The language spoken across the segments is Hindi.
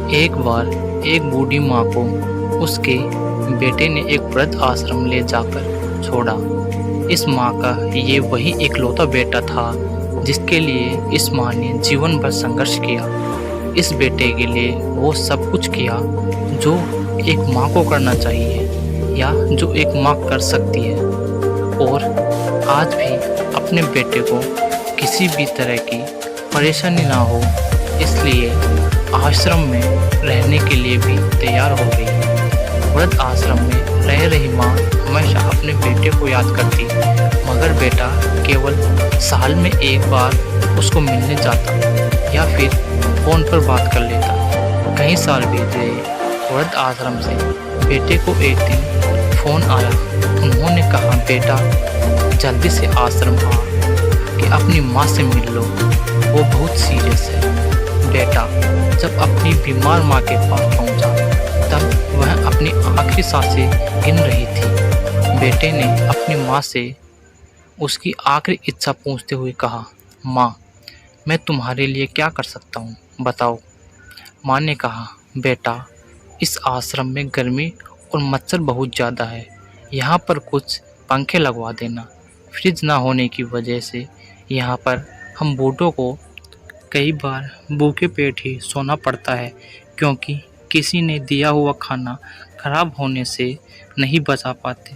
एक बार एक बूढ़ी माँ को उसके बेटे ने एक वृद्ध आश्रम ले जाकर छोड़ा। इस माँ का ये वही इकलौता बेटा था जिसके लिए इस माँ ने जीवन भर संघर्ष किया। इस बेटे के लिए वो सब कुछ किया जो एक माँ को करना चाहिए या जो एक माँ कर सकती है, और आज भी अपने बेटे को किसी भी तरह की परेशानी ना हो इसलिए आश्रम में रहने के लिए भी तैयार हो गई। वृद्ध आश्रम में रह रही माँ हमेशा अपने बेटे को याद करती, मगर बेटा केवल साल में एक बार उसको मिलने जाता या फिर फ़ोन पर बात कर लेता। कई साल बीत गए। वृद्ध आश्रम से बेटे को एक दिन फ़ोन आया। उन्होंने कहा, बेटा जल्दी से आश्रम आ कि अपनी माँ से मिल लो, वो बहुत सीरियस है। बेटा जब अपनी बीमार माँ के पास पहुँचा तब वह अपनी आखिरी सांसें गिन रही थी। बेटे ने अपनी माँ से उसकी आखिरी इच्छा पूछते हुए कहा, माँ मैं तुम्हारे लिए क्या कर सकता हूँ, बताओ। माँ ने कहा, बेटा इस आश्रम में गर्मी और मच्छर बहुत ज़्यादा है, यहाँ पर कुछ पंखे लगवा देना। फ्रिज ना होने की वजह से यहाँ पर हम बूढ़ों को कई बार भूखे पेट ही सोना पड़ता है, क्योंकि किसी ने दिया हुआ खाना खराब होने से नहीं बचा पाते।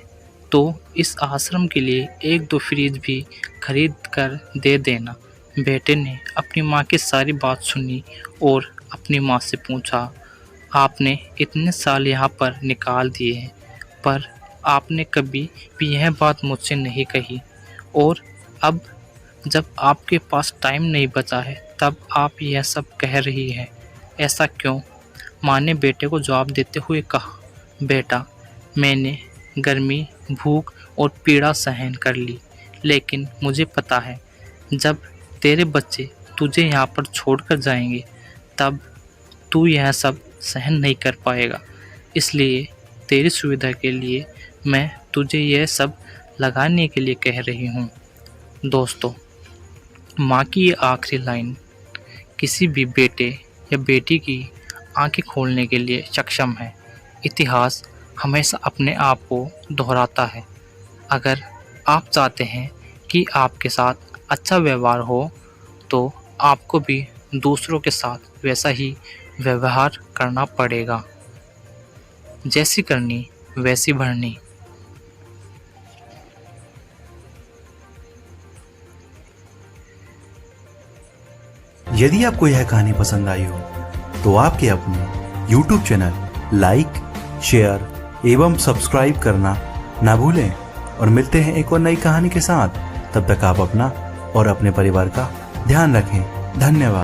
तो इस आश्रम के लिए एक दो फ्रिज भी खरीद कर दे देना। बेटे ने अपनी माँ की सारी बात सुनी और अपनी माँ से पूछा, आपने इतने साल यहाँ पर निकाल दिए हैं, पर आपने कभी भी यह बात मुझसे नहीं कही, और अब जब आपके पास टाइम नहीं बचा है तब आप यह सब कह रही हैं, ऐसा क्यों? माँ ने बेटे को जवाब देते हुए कहा, बेटा मैंने गर्मी, भूख और पीड़ा सहन कर ली, लेकिन मुझे पता है जब तेरे बच्चे तुझे यहाँ पर छोड़कर जाएंगे तब तू यह सब सहन नहीं कर पाएगा। इसलिए तेरी सुविधा के लिए मैं तुझे यह सब लगाने के लिए कह रही हूँ। दोस्तों, माँ की ये आखिरी लाइन किसी भी बेटे या बेटी की आंखें खोलने के लिए सक्षम है। इतिहास हमेशा अपने आप को दोहराता है। अगर आप चाहते हैं कि आपके साथ अच्छा व्यवहार हो तो आपको भी दूसरों के साथ वैसा ही व्यवहार करना पड़ेगा। जैसी करनी वैसी भरनी। यदि आपको यह कहानी पसंद आई हो तो आपके अपने YouTube चैनल लाइक, शेयर एवं सब्सक्राइब करना ना भूलें, और मिलते हैं एक और नई कहानी के साथ। तब तक आप अपना और अपने परिवार का ध्यान रखें। धन्यवाद।